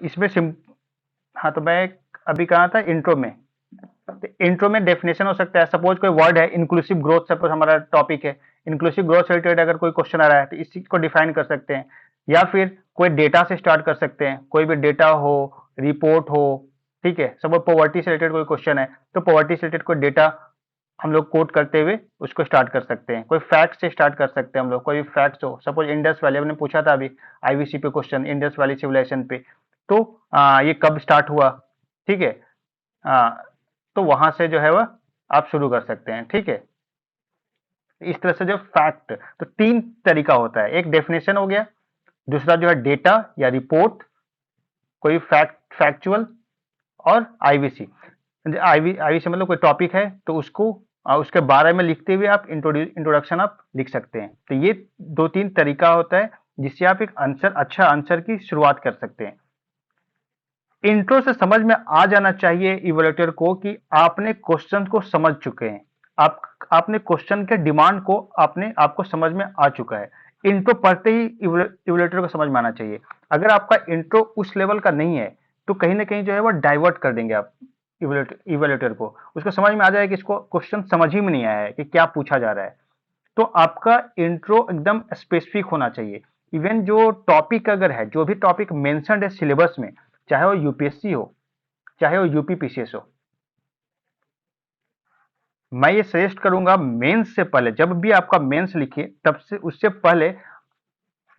इसमें सिम हाँ, तो मैं अभी कहा था इंट्रो में। तो इंट्रो में डेफिनेशन हो सकता है, सपोज कोई वर्ड है इंक्लूसिव ग्रोथ, सपोज हमारा टॉपिक है इंक्लूसिव ग्रोथ से रिलेटेड, अगर कोई क्वेश्चन आ रहा है तो इस चीज को डिफाइन कर सकते हैं। या फिर कोई डेटा से स्टार्ट कर सकते हैं, कोई भी डेटा हो, रिपोर्ट हो, ठीक है। सपोज पॉवर्टी से रिलेटेड कोई क्वेश्चन है, तो पॉवर्टी से रिलेटेड कोई डेटा हम लोग कोट करते हुए उसको स्टार्ट कर सकते हैं। कोई फैक्ट से स्टार्ट कर सकते हैं हम लोग, कोई भी फैक्ट हो, सपोज इंडस वैली हमने पूछा था अभी आईवीसी पे क्वेश्चन, इंडस वैली सिविलाइजेशन पे। तो ये कब स्टार्ट हुआ, ठीक है। आ, तो वहां से जो है वह आप शुरू कर सकते हैं, ठीक है। इस तरह से जो फैक्ट, तो तीन तरीका होता है, एक डेफिनेशन हो गया, दूसरा जो है डेटा या रिपोर्ट, कोई फैक्चुअल, और आईवीसी। आईवीसी मतलब कोई टॉपिक है तो उसको उसके बारे में लिखते हुए आप इंट्रोडक्शन आप लिख सकते हैं। तो ये दो तीन तरीका होता है जिससे आप एक आंसर, अच्छा आंसर की शुरुआत कर सकते हैं। इंट्रो से समझ में आ जाना चाहिए इवैल्यूएटर को कि आपने क्वेश्चन को समझ चुके हैं, आप आपने क्वेश्चन के डिमांड को आपने आपको समझ में आ चुका है। इंट्रो पढ़ते ही इवैल्यूएटर को समझ में आना चाहिए। अगर आपका इंट्रो उस लेवल का नहीं है तो कहीं ना कहीं जो है वो डाइवर्ट कर देंगे आप इवैल्यूएटर को। उसको समझ में आ जाएगा कि इसको क्वेश्चन समझ ही में नहीं आया है कि क्या पूछा जा रहा है। तो आपका इंट्रो एकदम स्पेसिफिक होना चाहिए। इवन जो टॉपिक अगर है, जो भी टॉपिक मेंशन्ड है सिलेबस में, चाहे वो यूपीएससी हो, चाहे वो यूपी पीसीएस हो, मैं ये सजेस्ट करूंगा मेंस से पहले, जब भी आपका मेंस लिखिए तब से उससे पहले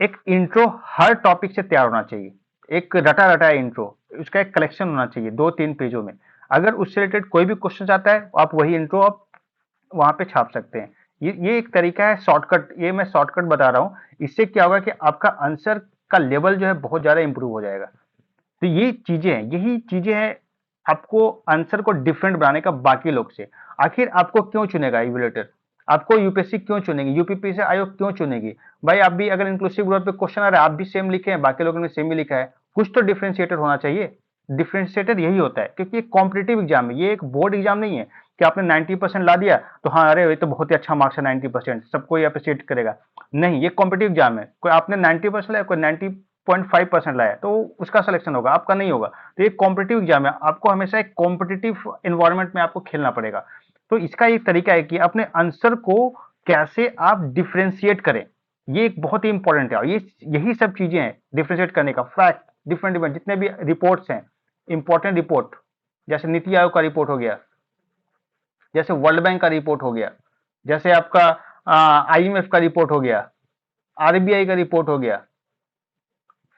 एक इंट्रो हर टॉपिक से तैयार होना चाहिए। एक रटा रटा इंट्रो, उसका एक कलेक्शन होना चाहिए 2-3 पेजों में। अगर उससे रिलेटेड कोई भी क्वेश्चन आता है, आप वही इंट्रो आप वहां पे छाप सकते हैं। ये एक तरीका है शॉर्टकट, ये मैं शॉर्टकट बता रहा हूँ। इससे क्या होगा कि आपका आंसर का लेवल जो है बहुत ज्यादा इंप्रूव हो जाएगा। तो ये चीजें हैं, यही चीजें हैं आपको आंसर को डिफरेंट बनाने का बाकी लोग से। आखिर आपको क्यों चुनेगा इवैल्यूएटर, आपको यूपीएससी क्यों चुनेगी, यूपीपीएससी आयोग क्यों चुनेगी? भाई आप भी अगर इंक्लूसिव ग्रोथ पे क्वेश्चन आ रहा है, आप भी सेम लिखे हैं, बाकी लोगों ने सेम ही लिखा है, कुछ तो डिफरेंशिएटर होना चाहिए। डिफरेंशिएटर यही होता है, क्योंकि ये कॉम्पिटेटिव एग्जाम है, ये एक बोर्ड एग्जाम नहीं है कि आपने 90% ला दिया तो हाँ अरे ये तो बहुत ही अच्छा मार्क्स है, 90% सबको ये अप्रिशिएट करेगा। नहीं, ये कॉम्पिटेटिव एग्जाम है, कोई आपने 90% लाया, कोई 90.5% लाया तो उसका सिलेक्शन होगा, आपका नहीं होगा। तो ये कॉम्पिटेटिव एग्जाम है, आपको हमेशा एक कॉम्पिटेटिव एनवायरनमेंट में आपको खेलना पड़ेगा। तो इसका एक तरीका है कि अपने आंसर को कैसे आप डिफरेंशिएट करें, ये एक बहुत ही इंपॉर्टेंट है। और ये यही सब चीजें हैं डिफरेंशिएट करने का। फैक्ट, डिफरेंट डिफरेंट जितने भी रिपोर्ट्स हैं, इंपॉर्टेंट रिपोर्ट, जैसे नीति आयोग का रिपोर्ट हो गया, जैसे वर्ल्ड बैंक का रिपोर्ट हो गया, जैसे आपका आईएमएफ का रिपोर्ट हो गया, आरबीआई का रिपोर्ट हो गया,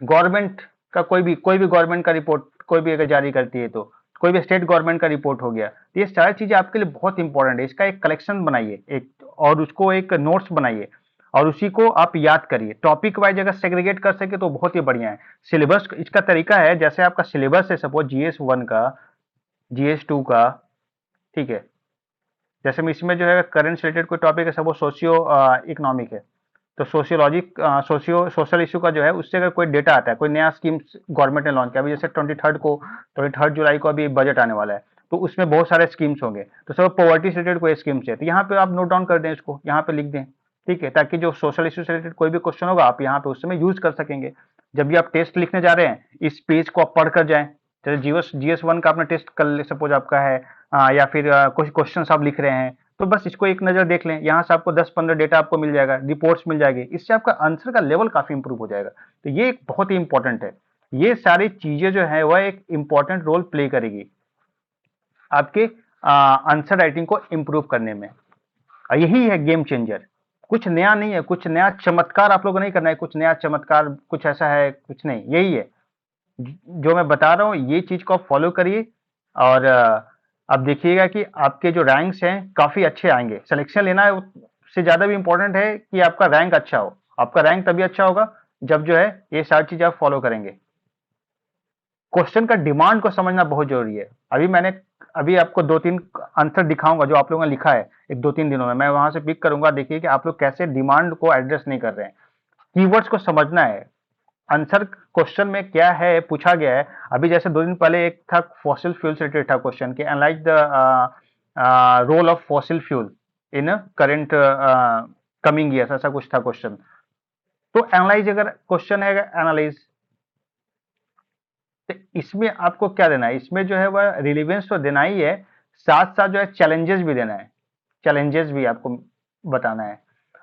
गवर्नमेंट का कोई भी गवर्नमेंट का रिपोर्ट कोई भी अगर जारी करती है तो, कोई भी स्टेट गवर्नमेंट का रिपोर्ट हो गया, तो ये सारी चीजें आपके लिए बहुत इंपॉर्टेंट है। इसका एक कलेक्शन बनाइए एक, और उसको एक नोट्स बनाइए, और उसी को आप याद करिए। टॉपिक वाइज अगर सेग्रीगेट कर सके तो बहुत ही बढ़िया है। सिलेबस इसका तरीका है, जैसे आपका सिलेबस है सपोज जीएस 1 का, जीएस 2 का, ठीक है। जैसे मैं इसमें जो है करंट से रिलेटेड कोई टॉपिक है, सपोज सोशियो इकोनॉमिक है, तो सोशियोलॉजी सोशल इशू का जो है उससे अगर कोई डेटा आता है, कोई नया स्कीम गवर्नमेंट ने लॉन्च किया, अभी जैसे 23 जुलाई को अभी बजट आने वाला है, तो उसमें बहुत सारे स्कीम्स होंगे, तो सब पॉवर्टी से रिलेटेड कोई स्कीम्स है तो यहाँ पे आप नोट डाउन कर दें, इसको यहाँ पे लिख दें, ठीक है, ताकि जो सोशल इशू से रिलेटेड कोई भी क्वेश्चन होगा आप यहाँ पे उस समय यूज कर सकेंगे। जब भी आप टेस्ट लिखने जा रहे हैं इस पेज को आप पढ़ कर जाएं। जैसे जीएस 1 का आपने टेस्ट कर ले, सपोज आपका है, या फिर कुछ क्वेश्चन आप लिख रहे हैं, तो बस इसको एक नजर देख लें, यहाँ से आपको 10-15 डेटा आपको मिल जाएगा, रिपोर्ट्स मिल जाएगी, इससे आपका आंसर का लेवल काफी इंप्रूव हो जाएगा। तो ये एक बहुत ही इंपॉर्टेंट है। ये सारी चीजें जो है वह एक इंपॉर्टेंट रोल प्ले करेगी आपके आंसर राइटिंग को इंप्रूव करने में। और यही है गेम चेंजर। कुछ नया नहीं है, कुछ नया चमत्कार आप लोगों को नहीं करना है, कुछ नया चमत्कार कुछ ऐसा है कुछ नहीं, यही है जो मैं बता रहा हूँ, ये चीज को आप फॉलो करिए। और आप देखिएगा कि आपके जो रैंक्स हैं काफी अच्छे आएंगे। सिलेक्शन लेना है उससे ज्यादा भी इंपॉर्टेंट है कि आपका रैंक अच्छा हो। आपका रैंक तभी अच्छा होगा जब जो है ये सारी चीजें आप फॉलो करेंगे। क्वेश्चन का डिमांड को समझना बहुत जरूरी है। अभी आपको 2-3 आंसर दिखाऊंगा जो आप लोगों ने लिखा है, एक 2-3 दिनों में मैं वहां से पिक करूंगा। देखिए कि आप लोग कैसे डिमांड को एड्रेस नहीं कर रहे हैं। कीवर्ड्स को समझना है, आंसर क्वेश्चन में क्या है पूछा गया है। अभी जैसे 2 दिन पहले एक था फॉसिल फ्यूल से रिलेटेड था क्वेश्चन, कि analyse the role of fossil fuel in current coming years, ऐसा कुछ था क्वेश्चन। तो एनालाइज अगर क्वेश्चन है, एनालाइज, तो इसमें आपको क्या देना है, इसमें जो है वह रिलीवेंस तो देना ही है, साथ साथ जो है चैलेंजेस भी देना है, चैलेंजेस भी आपको बताना है।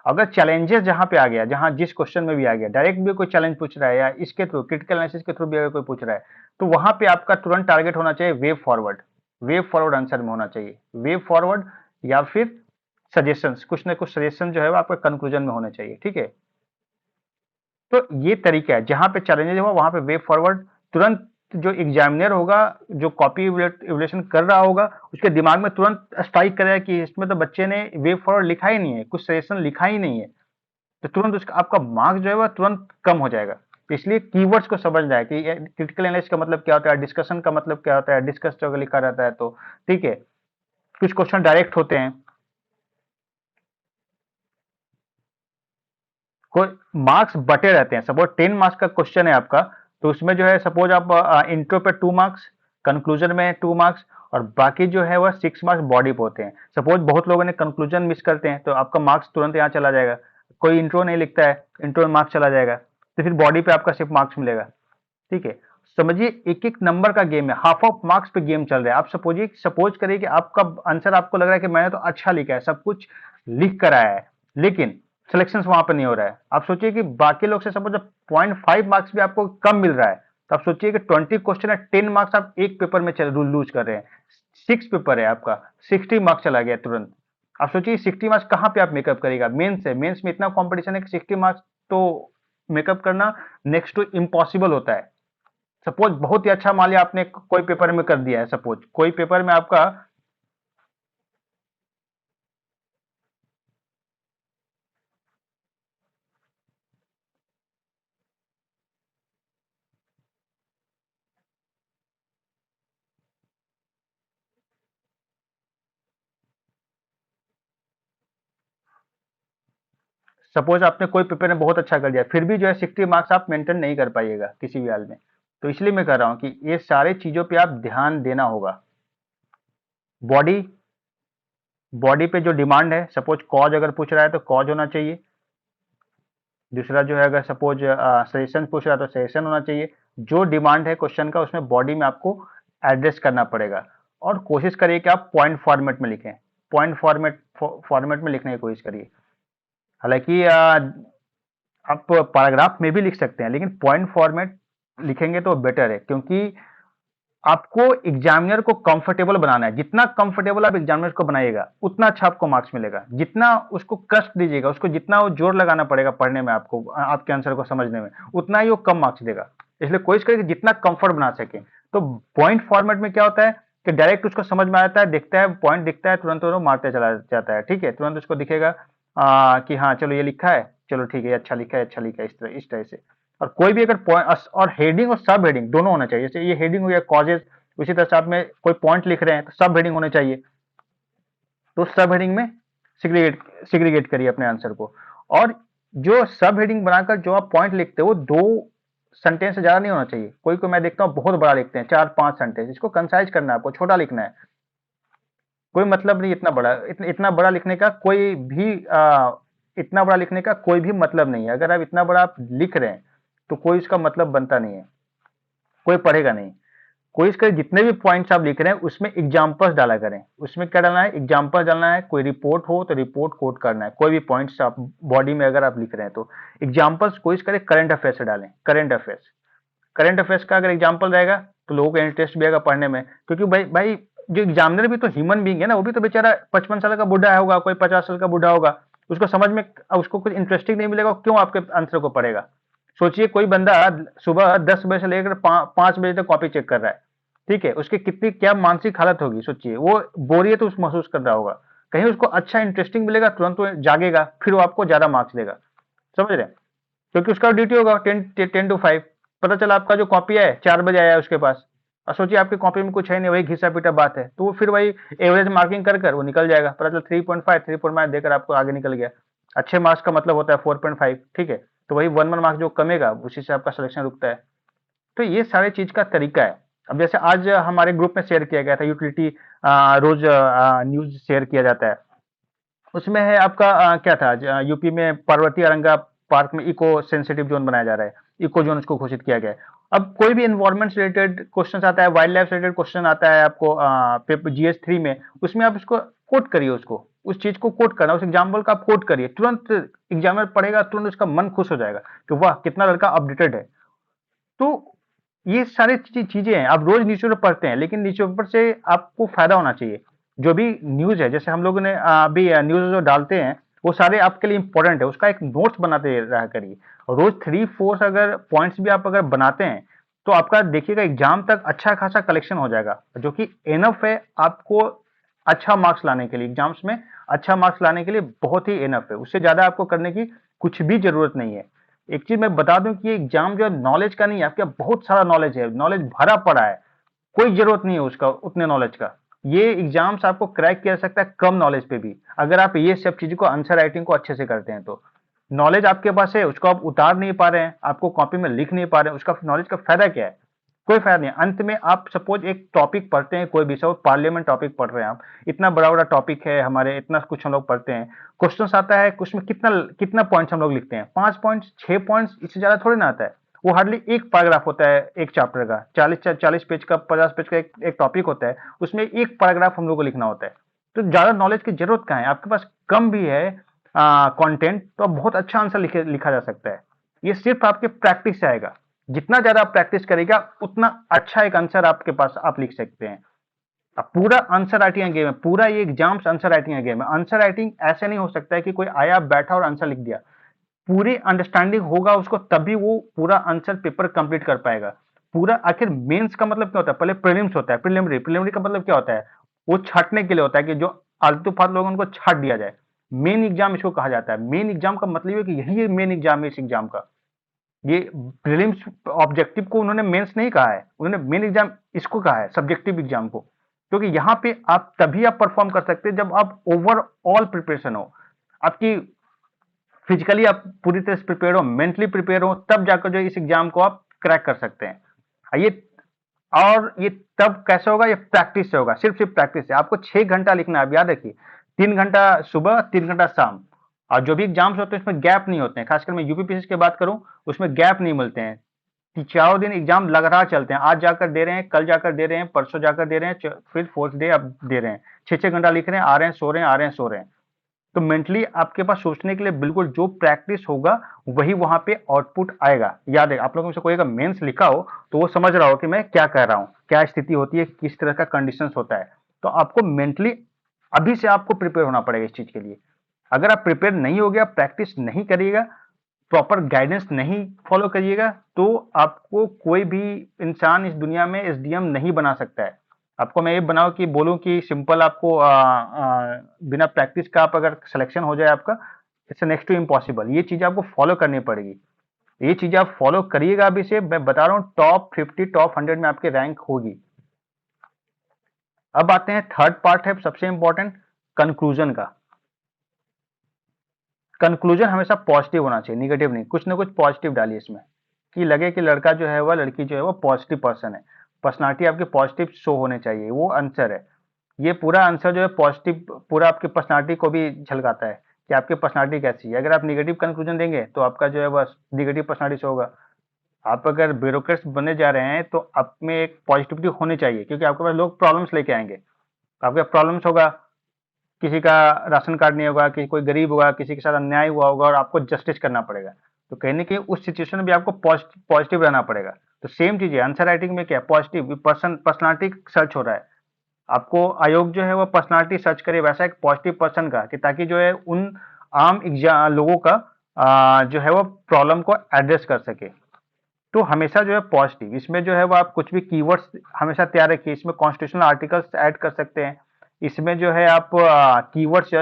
अगर चैलेंजेस जहां पे आ गया, जहां जिस क्वेश्चन में भी आ गया, डायरेक्ट भी कोई चैलेंज पूछ रहा है या इसके थ्रू क्रिटिकल एनालिसिस के थ्रू भी अगर कोई पूछ रहा है, तो वहां पे आपका तुरंत टारगेट होना चाहिए वेव फॉरवर्ड आंसर में होना चाहिए, वेव फॉरवर्ड या फिर सजेशंस, कुछ ना कुछ सजेशन जो है वो आपका कंक्लूजन में होने चाहिए, ठीक है। तो ये तरीका है, जहां पे चैलेंजेस हुआ वहां पे वे फॉरवर्ड, तुरंत जो एग्जामिनर होगा, जो कॉपी इवैल्यूएशन कर रहा होगा, उसके दिमाग में तुरंत स्ट्राइक करेगा कि इसमें तो बच्चे ने वे फॉरवर्ड लिखा ही नहीं है, कुछ सजेशन लिखा ही नहीं है, तो तुरंत उसका आपका मार्क्स जो है वह तुरंत कम हो जाएगा। तो इसलिए कीवर्ड्स को समझना है कि क्रिटिकल एनालिसिस का मतलब क्या होता है, डिस्कशन का मतलब क्या होता है, डिस्कस जो अगर लिखा रहता है तो ठीक है। कुछ क्वेश्चन डायरेक्ट होते हैं, कोई मार्क्स बटे रहते हैं, सपोज 10 मार्क्स का क्वेश्चन है आपका, तो उसमें जो है सपोज आप इंट्रो पे 2 मार्क्स, कंक्लूजन में 2 मार्क्स, और बाकी जो है वह 6 मार्क्स बॉडी पे होते हैं। सपोज बहुत लोगों ने कंक्लूजन मिस करते हैं, तो आपका मार्क्स तुरंत यहाँ चला जाएगा। कोई इंट्रो नहीं लिखता है, इंट्रो में मार्क्स चला जाएगा, तो फिर बॉडी पे आपका सिर्फ मार्क्स मिलेगा, ठीक है। समझिए एक एक नंबर का गेम है, हाफ ऑफ मार्क्स पे गेम चल रहा है। आप सपोज करिए कि आपका आंसर, आपको लग रहा है कि मैंने तो अच्छा लिखा है, सब कुछ लिख कर आया है, लेकिन सिलेक्शन वहां पर नहीं हो रहा है। आप सोचिए कि बाकी लोग से सपोज 0.5 मार्क्स भी आपको कम मिल रहा है, तो आप सोचिए कि 20 क्वेश्चन है, 10 मार्क्स आप एक पेपर में लूज कर रहे हैं। 6 पेपर है आपका, 60 मार्क्स चला गया तुरंत। आप सोचिए 60 मार्क्स कहाँ पे आप मेकअप करेगा, मेंस है, मेंस में इतना कंपटीशन है कि 60 मार्क्स तो मेकअप करना नेक्स्ट टू इम्पॉसिबल होता है। सपोज बहुत ही अच्छा, मान लिया आपने कोई पेपर में कर दिया है, सपोज कोई पेपर में आपका, सपोज आपने कोई पेपर में बहुत अच्छा कर दिया, फिर भी जो है 60 मार्क्स आप मेंटेन नहीं कर पाइएगा किसी भी हाल में। तो इसलिए मैं कह रहा हूं कि ये सारे चीजों पे आप ध्यान देना होगा। बॉडी, बॉडी पे जो डिमांड है, सपोज कॉज अगर पूछ रहा है तो कॉज होना चाहिए। दूसरा जो है, अगर सपोज सजेशन पूछ रहा है तो सजेशन होना चाहिए। जो डिमांड है क्वेश्चन का, उसमें बॉडी में आपको एड्रेस करना पड़ेगा, और कोशिश करिए कि आप पॉइंट फॉर्मेट में लिखें, पॉइंट फॉर्मेट में लिखने की कोशिश करिए। हालांकि आप पैराग्राफ में भी लिख सकते हैं, लेकिन पॉइंट फॉर्मेट लिखेंगे तो बेटर है, क्योंकि आपको एग्जामिनर को कंफर्टेबल बनाना है। जितना कंफर्टेबल आप एग्जामिनर को बनाइएगा, उतना अच्छा आपको मार्क्स मिलेगा। जितना उसको कष्ट दीजिएगा, उसको जितना वो जोर लगाना पड़ेगा पढ़ने में, आपको आपके आंसर को समझने में, उतना ही वो कम मार्क्स देगा। इसलिए कोशिश करिए कि जितना कंफर्ट बना सके। तो पॉइंट फॉर्मेट में क्या होता है कि डायरेक्ट उसको समझ में आता है, दिखता है, पॉइंट दिखता है, तुरंत वो मारते चला जाता है, ठीक है। तुरंत उसको दिखेगा कि हाँ चलो ये लिखा है, चलो ठीक है, अच्छा लिखा है, अच्छा लिखा है, इस तरह से। और कोई भी अगर पॉइंट, और हेडिंग और सब हेडिंग दोनों होना चाहिए। जैसे ये हेडिंग हो गया कॉजेज, उसी तरह से आप में कोई पॉइंट लिख रहे हैं तो सब हेडिंग होने चाहिए, तो सब हेडिंग में सिग्रीगेट करिए अपने आंसर को। और जो सब हेडिंग बनाकर जो आप पॉइंट लिखते हो, वो 2 सेंटेंस से ज्यादा नहीं होना चाहिए। कोई को मैं देखता हूँ बहुत बड़ा लिखते हैं, 4-5 सेंटेंस। इसको कंसाइज करना है, आपको छोटा लिखना है। कोई मतलब नहीं इतना बड़ा, इतना बड़ा लिखने का कोई भी इतना बड़ा लिखने का कोई भी मतलब नहीं है। अगर आप इतना बड़ा आप लिख रहे हैं तो कोई इसका मतलब बनता नहीं है, कोई पढ़ेगा नहीं। कोई इसके जितने भी पॉइंट्स आप लिख रहे हैं उसमें एग्जांपल्स डाला करें। उसमें क्या डालना है, एग्जांपल डालना है। कोई रिपोर्ट हो तो रिपोर्ट कोट करना है। कोई भी पॉइंट्स आप बॉडी में अगर आप लिख रहे हैं तो एग्जांपल्स कोशिश करें करंट अफेयर्स से डालें। करंट अफेयर्स का अगर एग्जांपल रहेगा तो लोगों को इंटरेस्ट भी आएगा पढ़ने में, क्योंकि भाई भाई जो एग्जामिनर भी तो ह्यूमन बीइंग है ना, वो भी तो बेचारा 55 साल का बूढ़ा होगा, कोई 50 साल का बूढ़ा होगा। उसको समझ में, उसको कुछ इंटरेस्टिंग नहीं मिलेगा, क्यों आपके आंसर को पढ़ेगा। सोचिए कोई बंदा सुबह 10 बजे से लेकर 5 बजे तक कॉपी चेक कर रहा है, ठीक है, उसकी कितनी क्या मानसिक हालत होगी। सोचिए, वो बोरियत उस महसूस कर रहा होगा। कहीं उसको अच्छा इंटरेस्टिंग मिलेगा, तुरंत वो जागेगा, फिर वो आपको ज्यादा मार्क्स देगा। समझ रहे हैं, क्योंकि उसका ड्यूटी होगा 10 to 5। पता चला आपका जो कॉपी है 4 बजे आया है उसके पास, और सोचिए आपकी कॉपी में कुछ है नहीं, वही घिसा पीटा बात है, तो वो फिर वही एवरेज मार्किंग कर कर वो निकल जाएगा। पता चला 3.5 देकर आपको आगे निकल गया। अच्छे मार्क्स का मतलब होता है 4.5, ठीक है। तो वही 1 1 मार्क्स जो कमेगा, उसी से आपका सिलेक्शन रुकता है। तो ये सारे चीज का तरीका है। अब जैसे आज हमारे ग्रुप में शेयर किया गया था यूटिलिटी, रोज न्यूज शेयर किया जाता है। उसमें है आपका क्या था, यूपी में पार्वती अरंगा पार्क में इको सेंसिटिव जोन बनाया जा रहा है, इको जोन उसको घोषित किया गया है। अब कोई भी एनवायरमेंट से रिलेटेड क्वेश्चन आता है, वाइल्ड लाइफ से रिलेटेड क्वेश्चन आता है आपको जीएस 3 में, उसमें आप उसको कोट करिए, उसको उस चीज को कोट करना, उस एग्जाम्पल का आप कोट करिए, तुरंत एग्जामिनर पढ़ेगा, तुरंत उसका मन खुश हो जाएगा कि वाह कितना लड़का अपडेटेड है। तो ये सारी चीजें हैं, आप रोज न्यूज़पेपर पढ़ते हैं, लेकिन न्यूज़पेपर से आपको फायदा होना चाहिए। जो भी न्यूज है, जैसे हम लोगों ने अभी न्यूज जो डालते हैं, वो सारे आपके लिए इंपॉर्टेंट है, उसका एक नोट्स बनाते रहा करिए। रोज 3-4 अगर पॉइंट्स भी आप अगर बनाते हैं, तो आपका देखिएगा एग्जाम तक अच्छा खासा कलेक्शन हो जाएगा, जो कि एनफ है आपको अच्छा मार्क्स लाने के लिए। एग्जाम्स में अच्छा मार्क्स लाने के लिए बहुत ही एनफ है, उससे ज्यादा आपको करने की कुछ भी जरूरत नहीं है। एक चीज मैं बता दूं कि एग्जाम जो है नॉलेज का नहीं है, आपके बहुत सारा नॉलेज है, नॉलेज भरा पड़ा है, कोई जरूरत नहीं है उसका उतने नॉलेज का। ये एग्जाम्स आपको क्रैक किया जा सकता है कम नॉलेज पे भी, अगर आप ये सब चीजों को आंसर राइटिंग को अच्छे से करते हैं तो। नॉलेज आपके पास है, उसको आप उतार नहीं पा रहे हैं, आपको कॉपी में लिख नहीं पा रहे हैं, उसका नॉलेज का फायदा क्या है? कोई फायदा नहीं। अंत में आप सपोज एक टॉपिक पढ़ते हैं, कोई भी सब पार्लियामेंट टॉपिक पढ़ रहे हैं आप, इतना बड़ा बड़ा टॉपिक है हमारे, इतना कुछ हम लोग पढ़ते हैं, क्वेश्चन आता है, उसमें कितना कितना पॉइंट्स हम लोग लिखते हैं, 5 पॉइंट्स 6 पॉइंट्स, इससे ज्यादा थोड़ी ना आता है। वो हार्डली एक पैराग्राफ होता है एक चैप्टर का, 40 पेज का 50 पेज का एक टॉपिक होता है, उसमें एक पैराग्राफ हम लोग को लिखना होता है। तो ज्यादा नॉलेज की जरूरत कहाँ है? आपके पास कम भी है कंटेंट, तो आप बहुत अच्छा आंसर लिखा जा सकता है। ये सिर्फ आपके प्रैक्टिस से आएगा, जितना ज्यादा आप प्रैक्टिस करेगा उतना अच्छा एक आंसर आपके पास आप लिख सकते हैं। अब पूरा आंसर राइटिंग गेम है, पूरा ये एग्जाम्स आंसर राइटिंग गेम है। आंसर राइटिंग ऐसे नहीं हो सकता है कि कोई आया बैठा और आंसर लिख दिया, पूरी अंडरस्टैंडिंग होगा उसको तभी वो पूरा आंसर पेपर कंप्लीट कर पाएगा। पूरा आखिर मेंस का मतलब क्या होता है? पहले प्रीलिम्स होता है, प्रीलिमिनरी, प्रीलिमिनरी का मतलब क्या होता है? वो छाटने के लिए होता है कि जो आलतू फालतू लोग उनको छाट दिया जाए। मेन एग्जाम इसको कहा जाता है। मेन एग्जाम का मतलब है कि यही मेन एग्जाम है इस एग्जाम का। ये प्रीलिम्स ऑब्जेक्टिव को उन्होंने मेंस नहीं कहा है, उन्होंने मेन एग्जाम इसको कहा है, सब्जेक्टिव एग्जाम को। क्योंकि यहाँ पे आप तभी आप परफॉर्म कर सकते हैं जब आप ओवरऑल प्रिपरेशन हो, आपकी फिजिकली आप पूरी तरह से प्रिपेयर हो, मेंटली प्रिपेयर हो, तब जाकर जो इस एग्जाम को आप क्रैक कर सकते हैं। ये और ये तब कैसे होगा? ये प्रैक्टिस से होगा, सिर्फ सिर्फ प्रैक्टिस से। आपको 6 घंटा लिखना है, आप याद रखिए, 3 घंटा सुबह, 3 घंटा शाम। और जो भी एग्जाम्स होते हैं उसमें गैप नहीं होते हैं, खासकर मैं यूपीपीएससी की बात करूं, उसमें गैप नहीं मिलते हैं कि चारों दिन एग्जाम लगातार चलते हैं, आज जाकर दे रहे हैं, कल जाकर दे रहे हैं, परसों जाकर दे रहे हैं, फिर फोर्थ डे आप दे रहे हैं। 6-6 घंटा लिख रहे हैं, आ रहे हैं सो रहे हैं, आ रहे हैं सो रहे हैं। तो मेंटली आपके पास सोचने के लिए बिल्कुल जो प्रैक्टिस होगा वही वहां पे आउटपुट आएगा। याद है, आप लोगों में से कोई अगर मेंस लिखा हो तो वो समझ रहा हो कि मैं क्या कह रहा हूँ, क्या स्थिति होती है, किस तरह का कंडीशंस होता है। तो आपको मेंटली अभी से आपको प्रिपेयर होना पड़ेगा इस चीज के लिए। अगर आप प्रिपेयर नहीं हो गया, प्रैक्टिस नहीं करिएगा, प्रॉपर गाइडेंस नहीं फॉलो करिएगा, तो आपको कोई भी इंसान इस दुनिया में एसडीएम नहीं बना सकता है। आपको मैं ये बनाऊं कि बोलूं कि सिंपल आपको बिना प्रैक्टिस का आप अगर सिलेक्शन हो जाए आपका, इट्स नेक्स्ट टू इम्पॉसिबल। ये चीज आपको फॉलो करनी पड़ेगी, ये चीज आप फॉलो करिएगा अभी से, मैं बता रहा हूँ टॉप 50 टॉप 100 में आपकी रैंक होगी। अब आते हैं थर्ड पार्ट है सबसे इंपॉर्टेंट, कंक्लूजन का। कंक्लूजन हमेशा पॉजिटिव होना चाहिए, निगेटिव नहीं। कुछ ना कुछ पॉजिटिव डालिए इसमें, कि लगे कि लड़का जो है वह, लड़की जो है वो पॉजिटिव पर्सन है, पर्सनालिटी आपकी पॉजिटिव शो होने चाहिए, वो आंसर है। ये पूरा आंसर जो है पॉजिटिव, पूरा आपकी पर्सनालिटी को भी झलकाता है कि आपकी पर्सनालिटी कैसी है। अगर आप निगेटिव कंक्लूजन देंगे तो आपका जो है वह निगेटिव पर्सनालिटी शो होगा। आप अगर ब्यूरोक्रेट्स बनने जा रहे हैं तो आप में एक पॉजिटिविटी होनी चाहिए, क्योंकि आपके पास लोग प्रॉब्लम्स लेके आएंगे, आपके प्रॉब्लम्स होगा, किसी का राशन कार्ड नहीं होगा, किसी कोई गरीब होगा, किसी के साथ अन्याय हुआ होगा और आपको जस्टिस करना पड़ेगा। तो कहीं ना कहीं उस सिचुएशन में भी आपको पॉजिटिव रहना पड़ेगा। तो सेम चीज है आंसर राइटिंग में, क्या पॉजिटिव पर्सनालिटी सर्च हो रहा है, आपको आयोग जो है वो पर्सनालिटी सर्च करे वैसा एक पॉजिटिव पर्सन का, कि ताकि जो है उन आम एग्जाम लोगों का जो है वो प्रॉब्लम को एड्रेस कर सके। तो हमेशा जो है पॉजिटिव, इसमें जो है वो आप कुछ भी कीवर्ड्स हमेशा तैयार रखिए। इसमें कॉन्स्टिट्यूशनल आर्टिकल्स ऐड कर सकते हैं, इसमें जो है आप कीवर्ड्स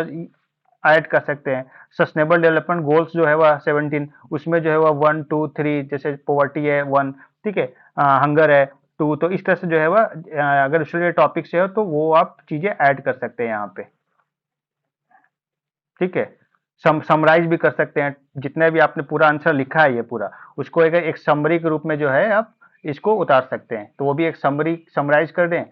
ऐड कर सकते हैं। सस्टेनेबल डेवलपमेंट गोल्स जो है वह 17, उसमें जो है वह 1 2 3, जैसे पॉवर्टी है 1, ठीक है, हंगर है 2, तो इस तरह से जो है वह अगर उससे टॉपिक से हो तो वो आप चीजें ऐड कर सकते हैं यहाँ पे, ठीक है। समराइज भी कर सकते हैं, जितने भी आपने पूरा आंसर लिखा है ये पूरा, उसको एक समरी के रूप में जो है आप इसको उतार सकते हैं, तो वो भी एक समरी समराइज कर दें,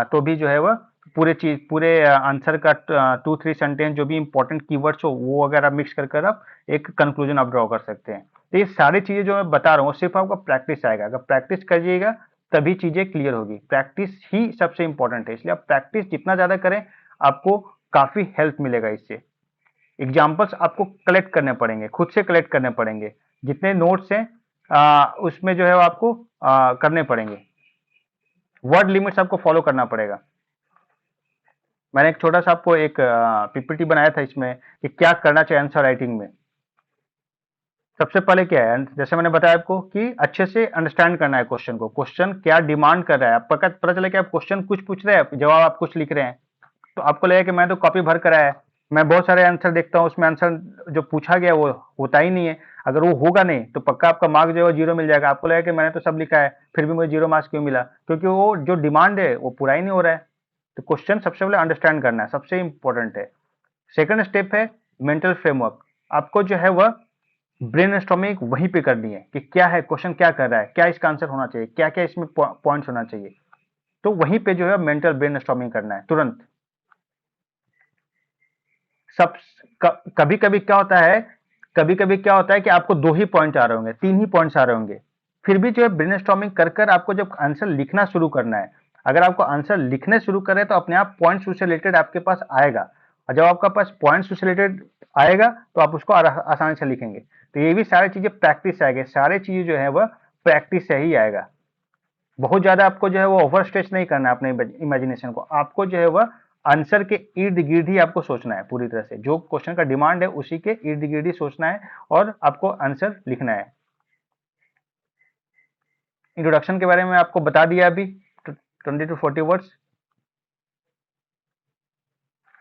तो भी जो है वह पूरे चीज, पूरे आंसर का 2-3 सेंटेंस जो भी इंपॉर्टेंट कीवर्ड्स हो वो अगर आप मिक्स कर कर आप एक कंक्लूजन आप ड्रॉ कर सकते हैं। तो ये सारी चीजें जो मैं बता रहा हूँ सिर्फ आपको प्रैक्टिस आएगा, अगर प्रैक्टिस करिएगा तभी चीजें क्लियर होगी। प्रैक्टिस ही सबसे इंपॉर्टेंट है, इसलिए आप प्रैक्टिस जितना ज्यादा करें आपको काफी हेल्प मिलेगा इससे। एग्जाम्पल्स आपको कलेक्ट करने पड़ेंगे, खुद से कलेक्ट करने पड़ेंगे, जितने नोट्स हैं उसमें जो है वो आपको करने पड़ेंगे। वर्ड लिमिट्स आपको फॉलो करना पड़ेगा। मैंने एक छोटा सा आपको एक पीपीटी बनाया था इसमें कि क्या करना चाहिए आंसर राइटिंग में। सबसे पहले क्या है, जैसे मैंने बताया आपको कि अच्छे से अंडरस्टैंड करना है क्वेश्चन को, क्वेश्चन क्या डिमांड कर रहा है। आपको पता चला कि आप क्वेश्चन कुछ पूछ रहे हैं, जवाब आप कुछ लिख रहे हैं, तो आपको लगेगा कि मैं तो कॉपी भर कर आया है, मैं बहुत सारे आंसर देखता हूँ उसमें आंसर जो पूछा गया वो होता ही नहीं है। अगर वो होगा नहीं तो पक्का आपका मार्क जो है जीरो मिल जाएगा। आपको लगेगा कि मैंने तो सब लिखा है फिर भी मुझे जीरो मार्क्स क्यों मिला, क्योंकि वो जो डिमांड है वो पूरा ही नहीं हो रहा है। तो क्वेश्चन सबसे पहले अंडरस्टैंड करना है, सबसे इंपॉर्टेंट है। सेकंड स्टेप है मेंटल फ्रेमवर्क। आपको जो है वह ब्रेनस्टॉर्मिंग वहीं पे करनी है कि क्या है क्वेश्चन, क्या कर रहा है, क्या इसका आंसर होना चाहिए, क्या क्या इसमें पॉइंट्स होना चाहिए। तो वहीं पे जो है मेंटल ब्रेनस्टॉर्मिंग करना है तुरंत। सब कभी कभी क्या होता है, कभी कभी क्या होता है कि आपको दो ही पॉइंट आ रहे होंगे, तीन ही पॉइंट्स आ रहे होंगे, फिर भी जो है ब्रेनस्टॉर्मिंग कर कर आपको जब आंसर लिखना शुरू करना है, अगर आपको आंसर लिखने शुरू करें तो अपने आप पॉइंट्स उससे रिलेटेड आपके पास आएगा, और जब आपका पास पॉइंट्स उससे रिलेटेड आएगा तो आप उसको आसानी से लिखेंगे। तो ये भी सारी चीजें प्रैक्टिस आएगी, सारी चीजें जो है वह प्रैक्टिस से ही आएगा। बहुत ज्यादा आपको जो है वो ओवर स्ट्रेच नहीं करना है अपने इमेजिनेशन को, आपको जो है वह आंसर के इर्द गिर्द ही आपको सोचना है, पूरी तरह से जो क्वेश्चन का डिमांड है उसी के इर्द गिर्द ही सोचना है और आपको आंसर लिखना है। इंट्रोडक्शन के बारे में आपको बता दिया अभी 20 to 40 वर्ड्स।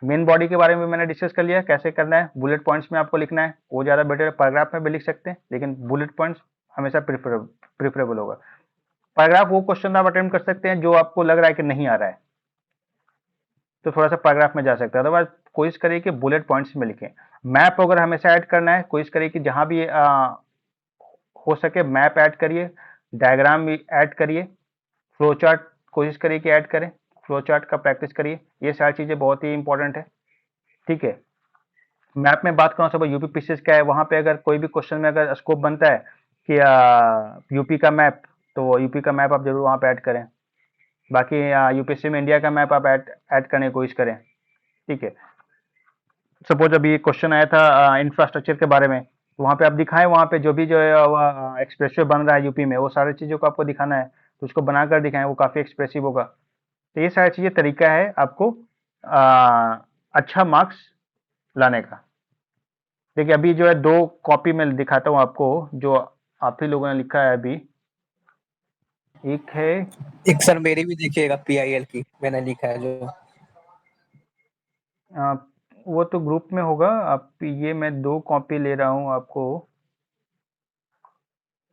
मेन बॉडी के बारे में मैंने डिस्कस कर लिया कैसे करना है, बुलेट पॉइंट्स में आपको लिखना है, वो ज्यादा बेटर है, पैराग्राफ में भी लिख सकते हैं लेकिन बुलेट पॉइंट्स हमेशा प्रिफरेबल होगा। पैराग्राफ वो क्वेश्चन आप अटेम्प्ट कर सकते हैं जो आपको लग रहा है कि नहीं आ रहा है, तो थोड़ा सा पैराग्राफ में जा सकते हैं, अदरवाइज कोशिश करिए कि बुलेट पॉइंट्स में लिखें। मैप अगर हमेशा ऐड करना है, कोशिश करिए कि जहां भी हो सके मैप ऐड करिए, डायग्राम भी ऐड करिए, फ्लो चार्ट कोशिश करिए कि ऐड करें, फ्लो चार्ट का प्रैक्टिस करिए, ये सारी चीजें बहुत ही इंपॉर्टेंट है। ठीक है, मैप में बात करूँ सब यूपी पीसीएस क्या है, वहां पे अगर कोई भी क्वेश्चन में अगर स्कोप बनता है कि यूपी का मैप, तो यूपी का मैप आप जरूर वहां पे ऐड करें। बाकी यूपीएससी में इंडिया का मैप आप ऐड करने की कोशिश करें। ठीक है, सपोज अभी एक क्वेश्चन आया था इंफ्रास्ट्रक्चर के बारे में, तो वहाँ पे आप दिखाएं, वहाँ पे जो भी जो है एक्सप्रेसवे बन रहा है यूपी में, वो सारी चीज़ों को आपको दिखाना है, तो उसको बनाकर दिखाएं, वो काफ़ी एक्सप्रेसिव होगा। तो ये सारी चीज़ें तरीका है आपको अच्छा मार्क्स लाने का। देखिए अभी जो है दो कॉपी में दिखाता हूँ आपको, जो आप ही लोगों ने लिखा है अभी। एक है एक सर मेरी भी देखिएगा पीआईएल की मैंने लिखा है जो। आ, वो तो ग्रुप में होगा, आप ये मैं दो कॉपी ले रहा हूँ आपको।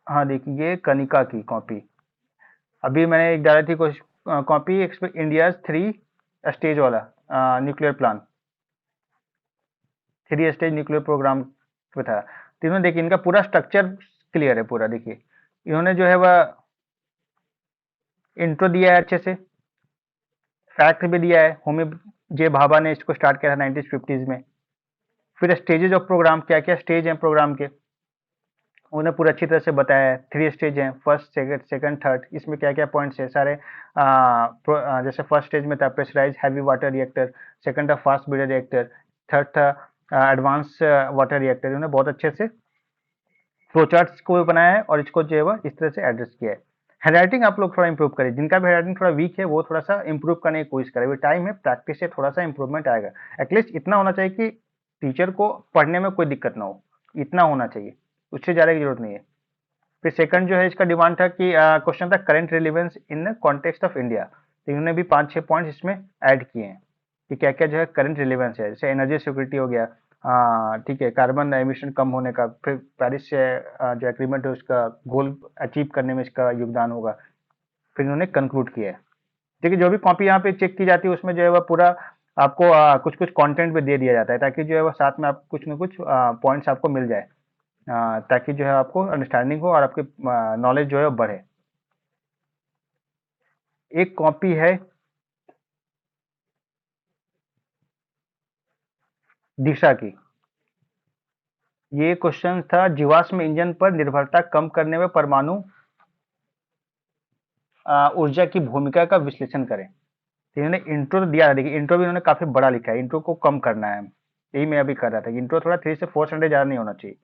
हाँ देखिए कनिका की कॉपी, अभी मैंने एक डाला थी कॉपी इंडिया 3 स्टेज वाला nuclear plan, 3 stage nuclear programme पे था। तो इन्होंने देखिए इनका पूरा स्ट्रक्चर क्लियर है पूरा, देखिए इन्होंने जो है वह इंट्रो दिया है अच्छे से, फैक्ट भी दिया है, होमी जे भाभा ने इसको स्टार्ट किया था 1950s में। फिर स्टेजेज ऑफ प्रोग्राम, क्या क्या स्टेज हैं प्रोग्राम के, उन्हें पूरा अच्छी तरह से बताया है। 3 स्टेज हैं, फर्स्ट सेकंड सेकंड थर्ड, इसमें क्या क्या पॉइंट्स है सारे। जैसे फर्स्ट स्टेज में था pressurise heavy water reactor, second था फास्ट ब्रीडर रिएक्टर, थर्ड था एडवांस वाटर रिएक्टर। उन्होंने बहुत अच्छे से फ्लो चार्ट्स को भी बनाया है और इसको जो है वह इस तरह से एड्रेस किया है। हैंडराइटिंग आप लोग थोड़ा इंप्रूव करें, जिनका भी हैंडराइटिंग थोड़ा वीक है वो थोड़ा सा इंप्रूव करने की कोशिश करें, अभी टाइम है, प्रैक्टिस से थोड़ा सा इंप्रूवमेंट आएगा। एटलीस्ट इतना होना चाहिए कि टीचर को पढ़ने में कोई दिक्कत ना हो, इतना होना चाहिए, उससे ज़्यादा की जरूरत नहीं है। फिर सेकंड जो है इसका डिमांड था कि क्वेश्चन था current relevance in context of India, तो इन्होंने भी 5-6 पॉइंट्स इसमें ऐड किए हैं कि क्या क्या जो है करंट रिलेवेंस है, जैसे एनर्जी सिक्योरिटी हो गया, ठीक है, कार्बन एमिशन कम होने का, फिर पेरिस से जो एग्रीमेंट है उसका गोल अचीव करने में इसका योगदान होगा। फिर इन्होंने कंक्लूड किया है। ठीक है, जो भी कॉपी यहाँ पे चेक की जाती है उसमें जो है वह पूरा आपको कुछ कुछ कंटेंट भी दे दिया जाता है, ताकि जो है वह साथ में आप कुछ ना कुछ पॉइंट्स आपको मिल जाए, ताकि जो है आपको अंडरस्टैंडिंग हो और आपके नॉलेज जो है वो बढ़े। एक कॉपी है दिशा की, ये क्वेश्चन था जीवाश्म ईंधन पर निर्भरता कम करने में परमाणु ऊर्जा की भूमिका का विश्लेषण करें। तो इन्होंने इंट्रो तो दिया था, देखिए इंट्रो भी इन्होंने काफी बड़ा लिखा है, इंट्रो को कम करना है, यही मैं अभी कर रहा था कि इंट्रो थोड़ा 3 से 4 सेंटेंस ज्यादा नहीं होना चाहिए।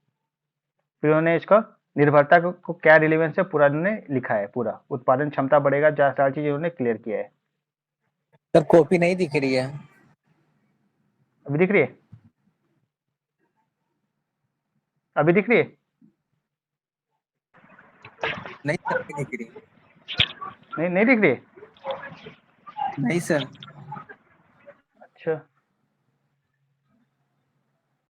फिर उन्होंने इसका निर्भरता को क्या रिलेवेंस है पूरा इन्होंने लिखा है, पूरा उत्पादन क्षमता बढ़ेगा, सारी चीज इन्होंने क्लियर किया है। सर कॉपी नहीं दिख रही है। अभी दिख रही है? अभी दिख रही है? नहीं सर नहीं दिख रही। नहीं, नहीं दिख रही है? नहीं सर। अच्छा।